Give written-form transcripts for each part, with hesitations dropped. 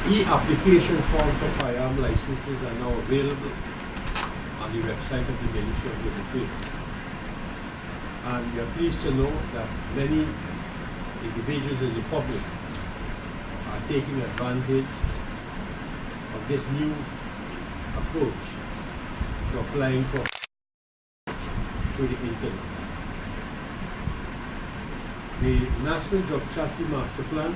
E-application form for firearm licenses are now available on the website of the Ministry of Military. And we are pleased to know that many individuals in the public are taking advantage of this new approach to applying for through the internet. The National Drug Strategy Master Plan,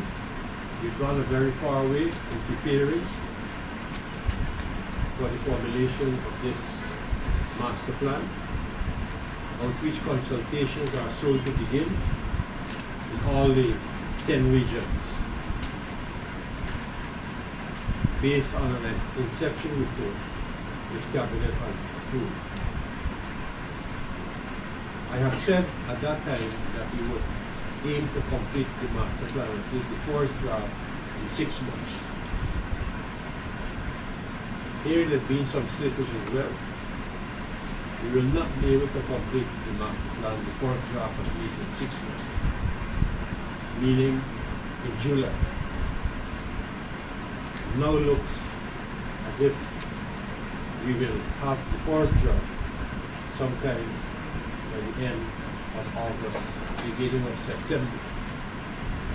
we've gone a very far way in preparing for the formulation of this master plan. Outreach consultations are soon to begin in all the 10 regions based on an inception report which Cabinet has approved. I have said at that time that we would aim to complete the master plan, at least the first draft, in 6 months. Here there have been some slippage as well. We will not be able to complete the master plan, the first draft, at least in 6 months, meaning in July. It now looks as if we will have the first draft sometime by the end of August, beginning of September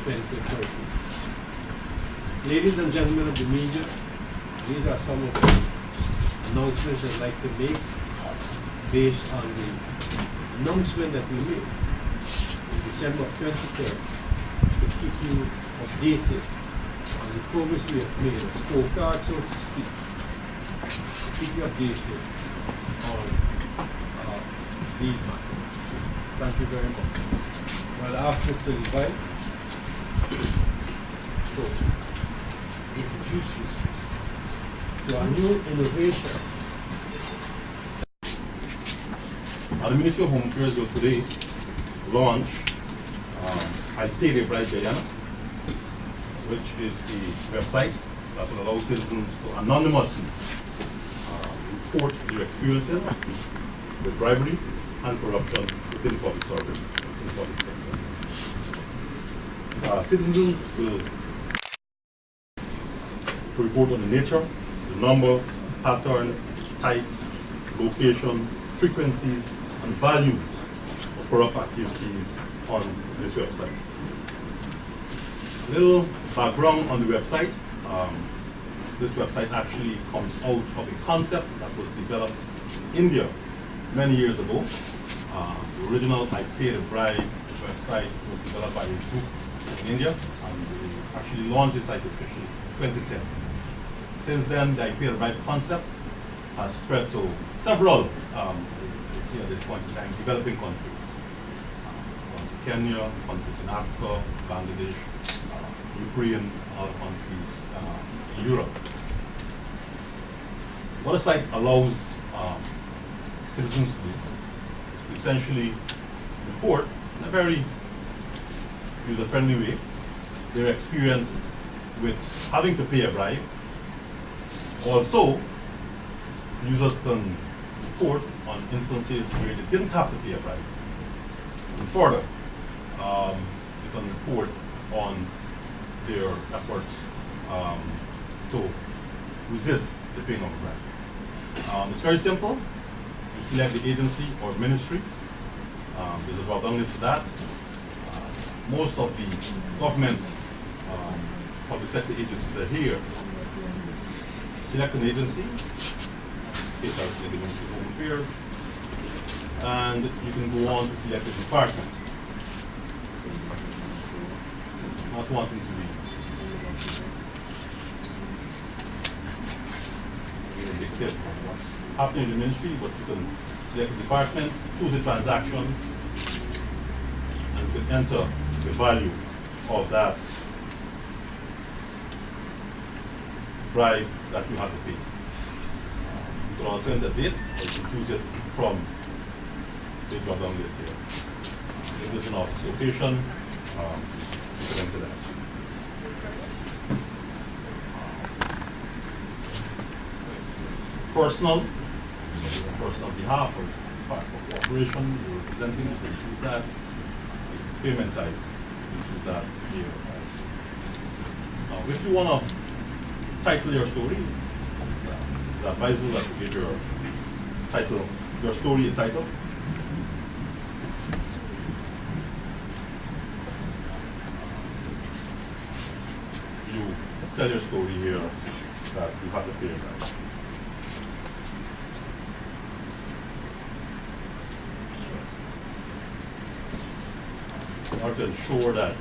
2013. Ladies and gentlemen of the media, these are some of the announcements I'd like to make based on the announcement that we made in December 23rd to keep you updated on the progress we have made, a scorecard, so to speak, to keep you updated on these matters. Thank you very much. I'll ask Mr. Levi to introduce you to a new innovation. The Ministry of Home Affairs will today launch I Pay a Bribe Guyana, which is a website that will allow citizens to anonymously report their experiences with bribery and corruption within public service, in public sector. Citizens will report on the nature, the number, pattern, types, location, frequencies, and values of corrupt activities on this website. A little background on the website. This website actually comes out of a concept that was developed in India many years ago. The original I Pay a Bribe website was developed by a group in India, and they actually launched the site officially in 2010. Since then, the I Pay a Bribe concept has spread to several, at this point in time, developing countries. Kenya, countries in Africa, Bangladesh, Ukraine, and other countries in Europe. What the site allows citizens to do is to essentially report in a very user-friendly way their experience with having to pay a bribe. Also, users can report on instances where they didn't have to pay a bribe. And further, they can report on their efforts to resist the paying of a bribe. It's very simple. You select the agency or ministry. There's a drop-down list for that. Most of the government public sector agencies are here. Select an agency. In this case, I'll select the Ministry of Home Affairs. And you can go on to select a department. Not wanting to be dictated on what's happening in the ministry, but you can select a department, choose a transaction, and you can enter the value of that bribe that you have to pay. You can also enter a date, or you can choose it from the drop-down list here. If there's an office location, you can enter that. Personal behalf or part of corporation you're representing, you can choose that. Payment type, you can choose that here also. Now, if you want to title your story. It's advisable that you give your story a title. You tell your story here that you have to pay a price. In order to ensure that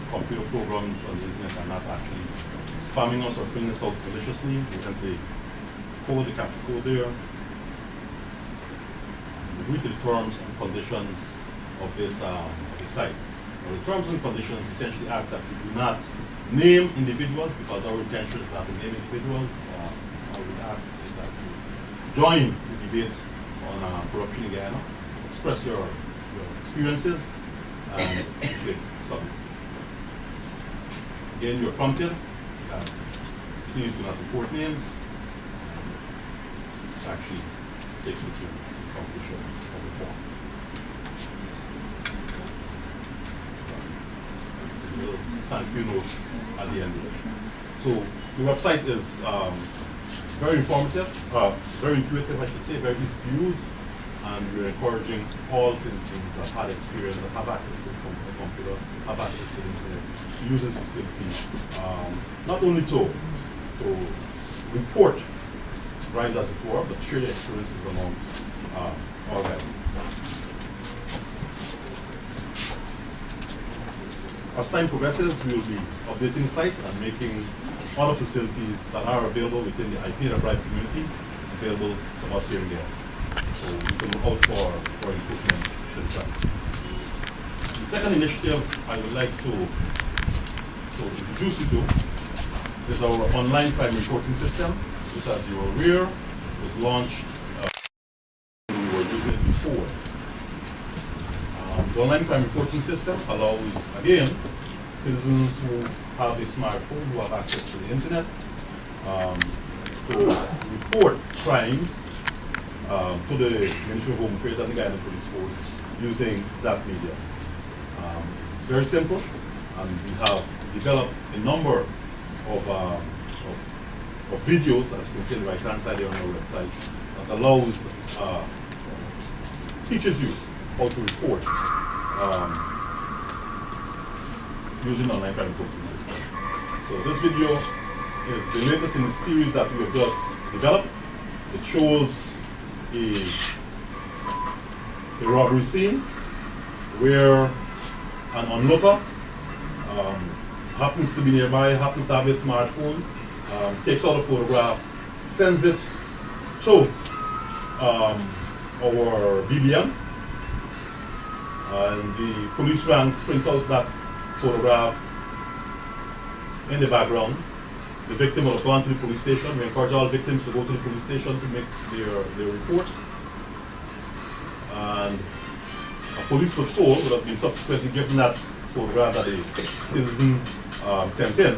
computer programs on the internet are not actually spamming us or filling us out maliciously, we simply code the capture code there. We agree to the terms and conditions of this site. Now, the terms and conditions essentially ask that we do not name individuals, because our intention is not to name individuals. What we ask is that you join the debate on corruption in Guyana, express your experiences, and click submit. Again, you're prompted that please do not report names. This actually takes you to the completion of the form. Thank you note at the end of it. So the website is very informative, very intuitive, I should say, very easy to use, and we're encouraging all citizens that have experience, that have access to the computer, have access to the internet, to use this facility, not only to report crimes as it were, but share their experiences amongst all Guyanese. As time progresses, we will be updating the site and making other facilities that are available within the IP and Bribe community available to us here again. So you can look out for improvements to the site. The second initiative I would like to introduce you to is our online crime reporting system, which, as you are aware, was launched when we were using it before. The online crime reporting system allows, again, citizens who have a smartphone, who have access to the internet, to report crimes to the Ministry of Home Affairs and the Guyana Police Force using that media. It's very simple, and we have developed a number of videos, as you can see on the right-hand side here on our website, that allows, teaches you how to report using online crime reporting system. So this video is the latest in the series that we have just developed. It shows a robbery scene where an onlooker happens to be nearby, happens to have a smartphone, takes out a photograph, sends it to our BBM, and the police ranks prints out that photograph in the background. The victim will have gone to the police station. We encourage all victims to go to the police station to make their reports. And a police patrol would have been subsequently given that photograph that a citizen sent in.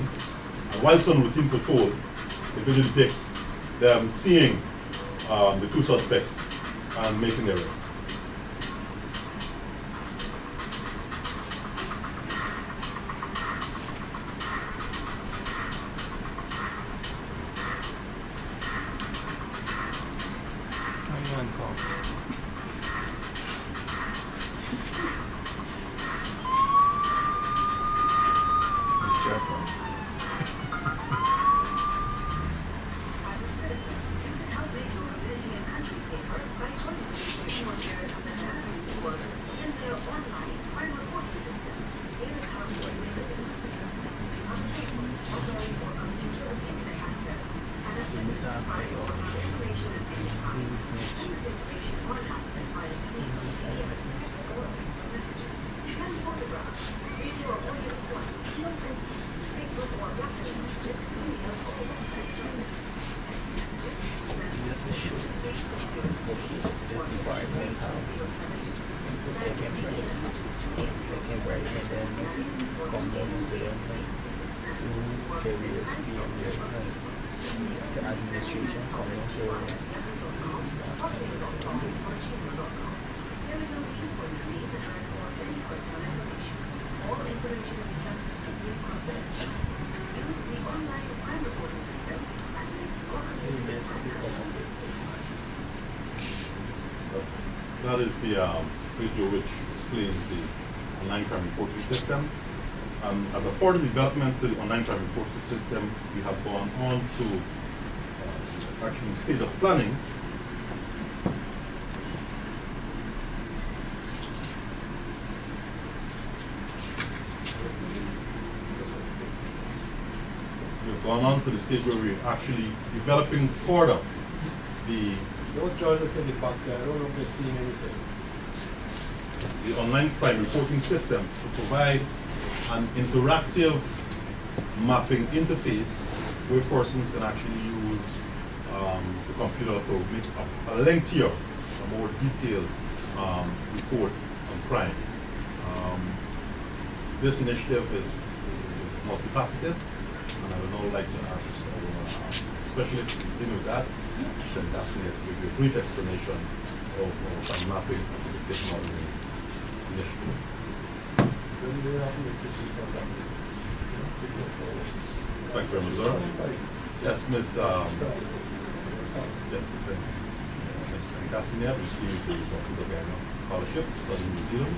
And whilst on routine patrol, the video depicts them seeing the two suspects and making the arrest. Use the online crime reporting system is the video which explains the online crime reporting system. As a further development to the online crime reporting system, we have gone on to actually stage of planning. We've gone on to the stage where we're actually developing further the Don't join us in the back there. I don't know if they're seeing anything. online crime reporting system to provide an interactive mapping interface where persons can actually use the computer to make a lengthier, a more detailed report on crime. This initiative is multifaceted, and I would now like to ask our specialist who's dealing with that, Senator Gasnier, to give you a brief explanation of crime mapping and predictive modeling initiative. Thank you very much, sir. Yes, Ms. Ms. Gasnier received the Computer Gagnon Scholarship to study in New Zealand.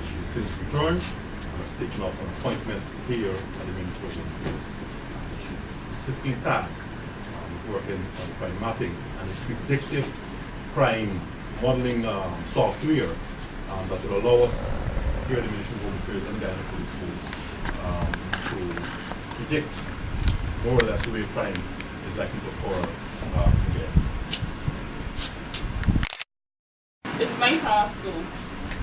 She's since returned and has taken up an appointment here at the Ministry of Home Affairs. She's specifically tasked with working on crime mapping and predictive crime modeling software that will allow us here at the Ministry of Home Affairs and the Guyana Police Force to predict more or less where crime is likely to occur again. It's my task to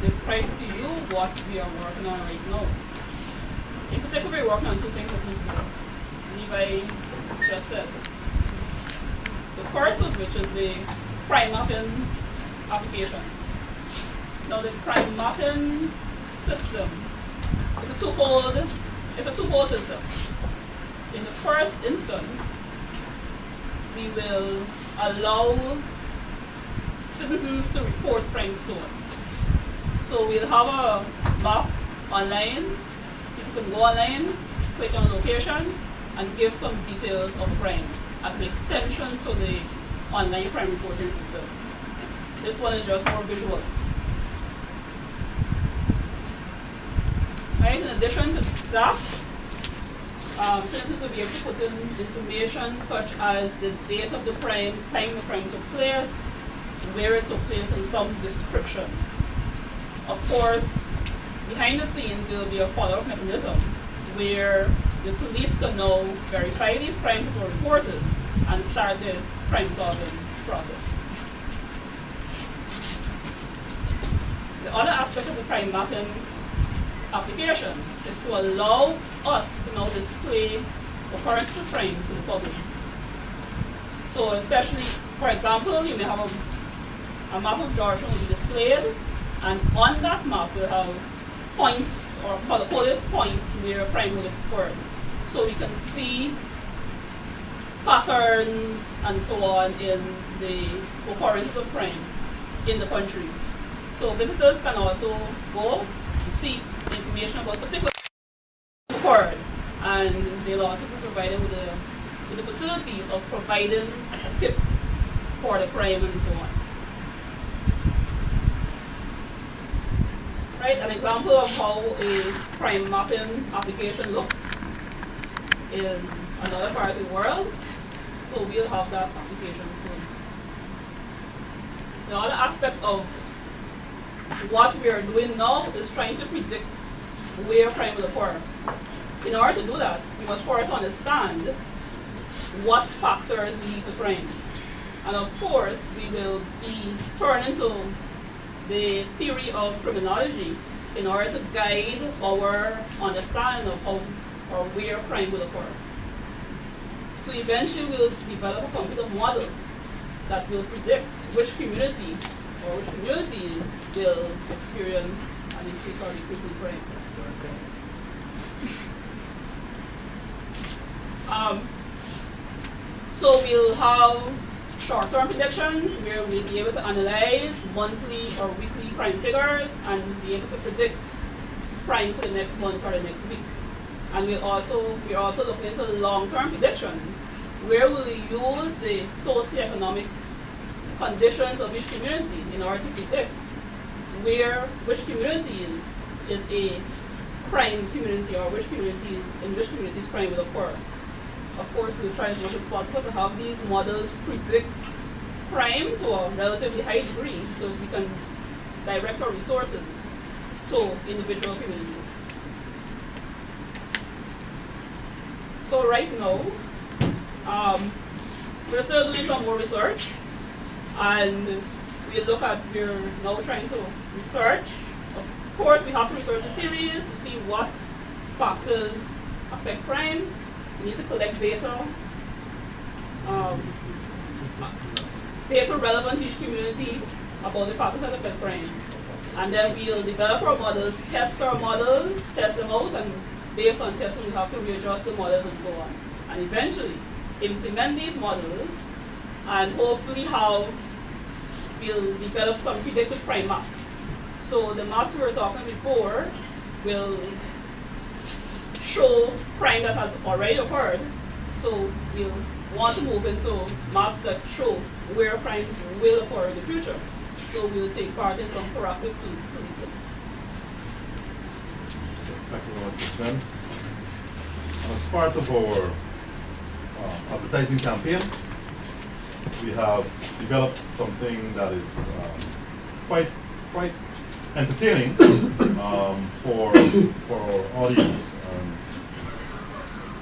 describe to you what we are working on right now. In particular, we're working on two things, as Mr. Levi just said. The first of which is the crime mapping application. Now, the crime mapping system is a twofold system. In the first instance, we will allow citizens to report crimes to us. So we'll have a map online. People can go online, click on location, and give some details of crime as an extension to the online crime reporting system. This one is just more visual. Right, in addition to that, citizens will be able to put in information such as the date of the crime, time the crime took place, where it took place, and some description. Of course, behind the scenes, there will be a follow-up mechanism where the police can now verify these crimes that were reported and start the crime-solving process. The other aspect of the crime mapping application is to allow us to now display occurrences of crimes to the public. So especially, for example, you may have a map of Georgetown will be displayed, and on that map we'll have points or bullet points where a crime would have occurred. So we can see patterns and so on in the occurrence of crime in the country. So visitors can also go see information about particular occurred, and they'll also be provided with the facility of providing a tip for the crime and so on. Right, an example of how a crime mapping application looks in another part of the world. So we'll have that application soon. The other aspect of what we are doing now is trying to predict where crime will occur. In order to do that, we must first understand what factors lead to crime. And of course, we will be turning to the theory of criminology in order to guide our understanding of how or where crime will occur. So eventually we'll develop a computer model that will predict which community or which communities will experience an increase or decrease in crime. So we'll have short-term predictions where we'll be able to analyze monthly or weekly crime figures and be able to predict crime for the next month or the next week. And we're also looking into long-term predictions where we'll use the socioeconomic conditions of each community in order to predict which communities is a crime community or in which communities crime will occur. Of course, we'll try as much as possible to have these models predict crime to a relatively high degree so we can direct our resources to individual communities. So right now, we're still doing some more research, and we're now trying to research. Of course, we have to research the theories to see what factors affect crime. We need to collect data, data relevant to each community about the factors that affect crime. And then we'll develop our models, test our models, test them out, and based on testing, we have to readjust the models and so on. And eventually, implement these models, and hopefully we'll develop some predictive crime maps. So the maps we were talking before will show crime that has already occurred. So we'll want to move into maps that show where crime will occur in the future. So we'll take part in some proactive policing. Thank you very much, Ms. As part of our advertising campaign, we have developed something that is quite entertaining for our audience.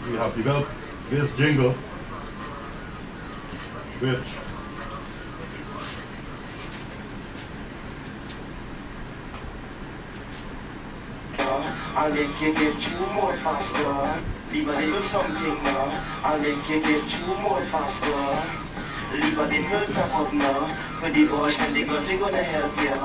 We have developed this jingle, which and then can get you more faster. Leave a little something now, and then can get you more faster. Leave a little top up now, for the boys and the girls, we gonna help you.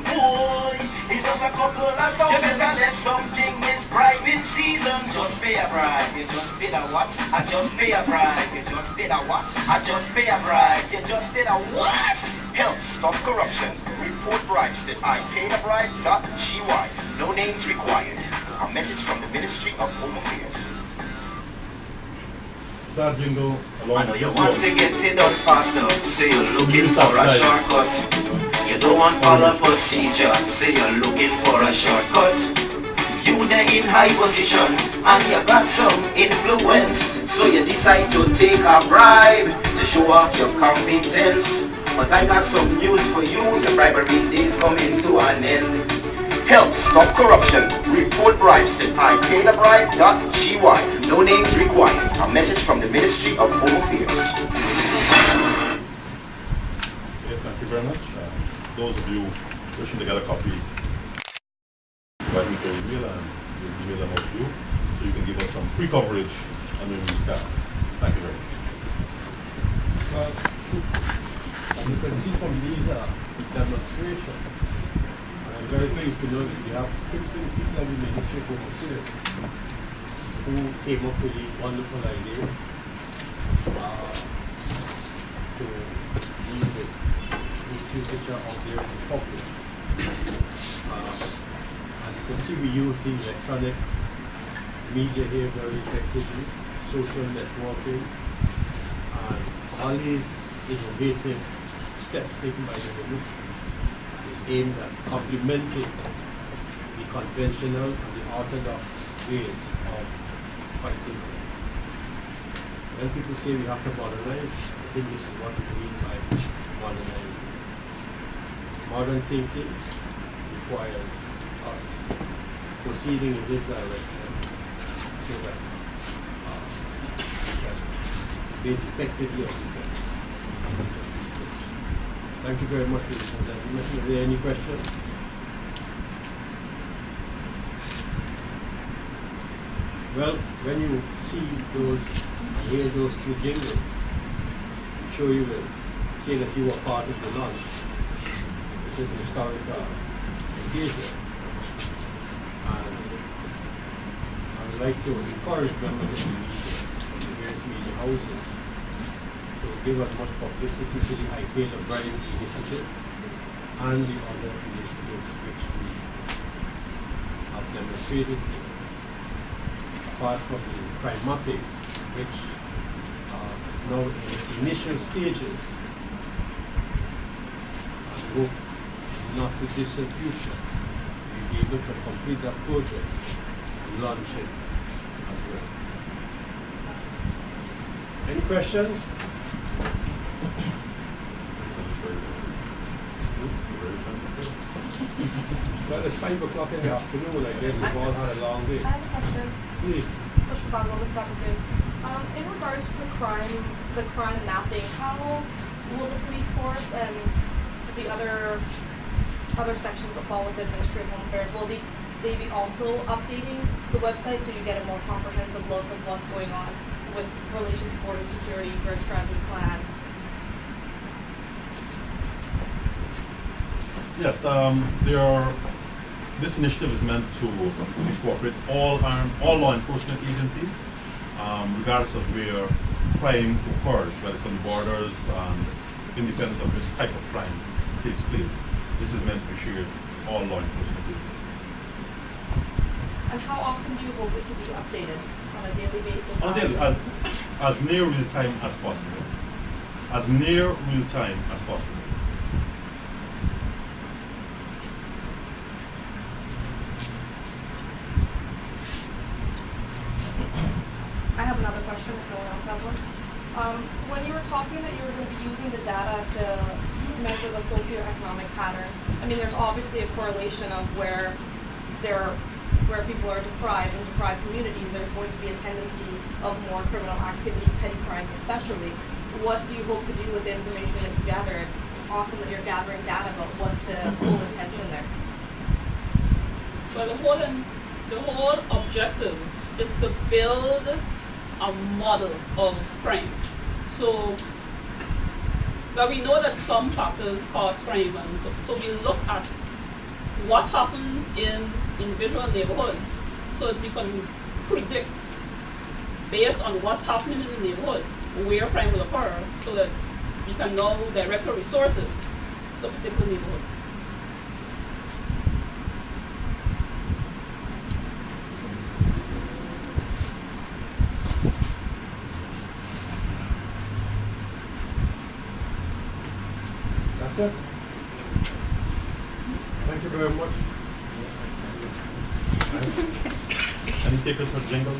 Boy, it's just a couple of thousand. You better let something is private season. Just pay a bribe, you just did a what? I just pay a bribe, you just did a what? I just pay a bribe, you just did a what? Help stop corruption. Report bribes that I paid a bribe.gy. No names required. A message from the Ministry of Home Affairs. that jingle along I know with you this want one. to get it done faster. Say you're looking for a shortcut. You don't want follow procedure. Say you're looking for a shortcut. You there in high position and you got some influence. So you decide to take a bribe to show off your competence. But I got some news for you. Your bribery days coming to an end. Help stop corruption. Report bribes to ipaidAbribe.gy. No names required. A message from the Ministry of Home Affairs. Okay, thank you very much. Those of you wishing to get a copy, write me to your email and we'll email them out to you so you can give us some free coverage on your newscasts. Thank you very much. As you can see from these demonstrations, I'm very pleased to know that we have 15 people at the Ministry of Home Affairs who came up with a wonderful idea to deal with issues which are out there in the public. And you can see we use the electronic media here very effectively, social networking, and all these innovative steps taken by the ministry is aimed at complementing the conventional and the orthodox ways of fighting crime. When people say we have to modernize, I think this is what we mean by modernizing. Modern thinking requires us proceeding in this direction so that we can base effectively on the Thank you very much, ladies and gentlemen. Are there any questions? Well, when you see those and hear those two jingles, I'm sure you will say that you were part of the launch, which is an historic engagement. And I would like to encourage members of the media, the various media houses, to give as much publicity to the I Pay the Bribe initiative and the other initiatives which we have demonstrated here. Apart from the crime mapping, which is now in its initial stages, I hope not too distant future, we'll be able to complete that project and launch it as well. Any questions? Well, it's 5 o'clock in the afternoon, I guess we've all had a long day. I have a question. Please. Question about all the stuff of this. In regards to the crime mapping, how will the police force and the other sections that fall within Ministry of Home Affairs, will they be also updating the website so you get a more comprehensive look of what's going on with relation to border security, drug strategy plan? Yes, this initiative is meant to incorporate all law enforcement agencies, regardless of where crime occurs, whether it's on the borders, independent of this type of crime takes place. This is meant to be shared all law enforcement agencies. And how often do you hope it to be updated? On a daily basis? On daily, as near real time as possible. As near real time as possible. I have another question if no one else has one. When you were talking that you were going to be using the data to measure the socioeconomic pattern, I mean, there's obviously a correlation of where people are deprived, in deprived communities, there's going to be a tendency of more criminal activity, petty crimes especially. What do you hope to do with the information that you gather? It's awesome that you're gathering data, but what's the whole intention there? Well, the whole objective is to build a model of crime. So, but we know that some factors cause crime, and so we look at what happens in individual neighborhoods so that we can predict, based on what's happening in the neighborhoods, where crime will occur, so that we can now direct our resources to particular neighborhoods. That's it. Thank you very much. Any takers for jingle?